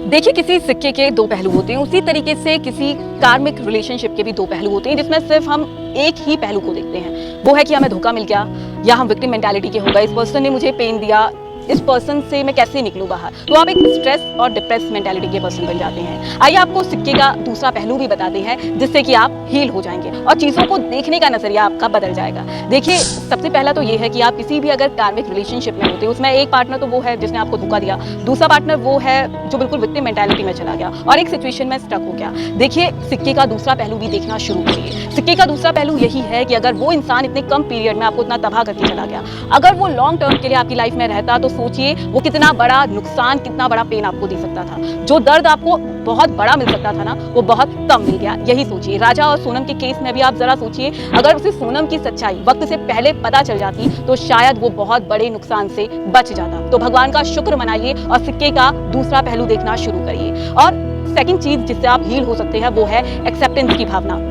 देखिए, किसी सिक्के के दो पहलू होते हैं, उसी तरीके से किसी कार्मिक रिलेशनशिप के भी दो पहलू होते हैं, जिसमें सिर्फ हम एक ही पहलू को देखते हैं। वो है कि हमें धोखा मिल गया या हम विक्टिम मेंटालिटी के हो गए, इस पर्सन ने मुझे पेन दिया, इस पर्सन से मैं कैसे निकलूं बाहर। तो आप एक स्ट्रेस और डिप्रेस मेंटालिटी के पर्सन बन जाते हैं। आइए आपको सिक्के का दूसरा पहलू भी बताते हैं, जिससे कि आप हील हो जाएंगे और चीज़ों को देखने का नजरिया आपका बदल जाएगा। देखिए, सबसे पहला तो ये है कि आप किसी भी अगर कार्मिक रिलेशनशिप में होते हैं, उसमें एक पार्टनर तो वो है जिसने आपको धोखा दिया, दूसरा पार्टनर वो है जो बिल्कुल विक्टिम मेंटालिटी में चला गया और एक सिचुएशन में स्टक हो गया। देखिए, सिक्के का दूसरा पहलू भी देखना शुरू करिए। सिक्के का दूसरा पहलू यही है कि अगर वो इंसान इतने कम पीरियड में आपको इतना तबाह करके चला गया, अगर वो लॉन्ग टर्म के लिए आपकी लाइफ में रहता, तो सोचिए वो कितना बड़ा नुकसान, कितना बड़ा पेन आपको दे सकता था। जो दर्द आपको बहुत बड़ा मिल सकता था ना, वो बहुत कम मिल गया। यही सोचिए। राजा और सोनम के केस में भी आप जरा सोचिए, अगर उसे सोनम की सच्चाई वक्त से पहले पता चल जाती, तो शायद वो बहुत बड़े नुकसान से बच जाता। तो भगवान का शुक्र मनाइए और सिक्के का दूसरा पहलू देखना शुरू करिए। और सेकंड चीज जिससे आप हील हो सकते हैं, वो है एक्सेप्टेंस की भावना।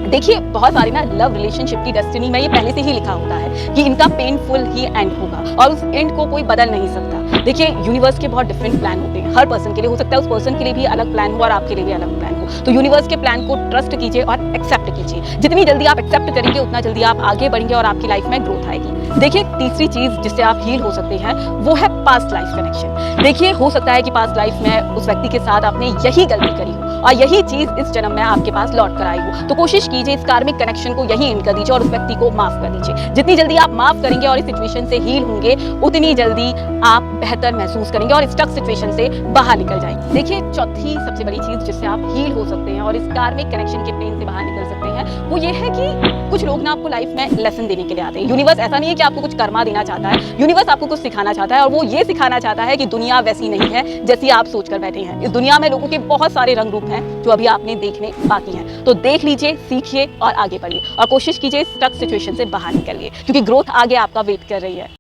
देखिए, बहुत सारी ना लव रिलेशनशिप की डेस्टिनी में ये पहले से ही लिखा होता है कि इनका पेनफुल ही एंड होगा और उस एंड को कोई बदल नहीं सकता। देखिए, यूनिवर्स के बहुत डिफरेंट प्लान होते हैं, हर पर्सन के लिए हो सकता है, उस पर्सन के लिए भी अलग प्लान हो और आपके लिए भी अलग प्लान हो। तो यूनिवर्स के प्लान को ट्रस्ट कीजिए और एक्सेप्ट कीजिए। जितनी जल्दी आप एक्सेप्ट करेंगे, उतना जल्दी आप आगे बढ़ेंगे और आपकी लाइफ में ग्रोथ आएगी। देखिए, तीसरी चीज जिससे आप हील हो सकते हैं, वो है पास्ट लाइफ कनेक्शन। देखिए, हो सकता है कि पास्ट लाइफ में उस व्यक्ति के साथ आपने यही गलती करी हो और यही चीज इस जन्म में आपके पास लौट कर आई हो। तो कोशिश कीजिए इस कार्मिक कनेक्शन को यही एंड कर दीजिए और उस व्यक्ति को माफ कर दीजिए। जितनी जल्दी आप माफ करेंगे और इस सिचुएशन से हील होंगे, उतनी जल्दी आप बेहतर महसूस करेंगे और स्टक सिचुएशन से बाहर निकल जाएंगे। देखिए, चौथी सबसे बड़ी चीज जिससे आप हील हो सकते हैं और इस कार्मिक कनेक्शन के पेन से बाहर निकल सकते हैं, वो ये है कि कुछ लोग ना आपको लाइफ में लेसन देने के लिए आते हैं। यूनिवर्स ऐसा नहीं है कि आपको कुछ कर्मा देना चाहता है, यूनिवर्स आपको कुछ सिखाना चाहता है और वो ये सिखाना चाहता है कि दुनिया वैसी नहीं है जैसी आप सोचकर बैठे हैं। इस दुनिया में लोगों के बहुत सारे रंग रूप हैं जो अभी आपने देखने बाकी हैं। तो देख लीजिए, सीखिए और आगे बढ़िए और कोशिश कीजिए स्टक सिचुएशन से बाहर निकलिए, क्योंकि ग्रोथ आगे आपका वेट कर रही है।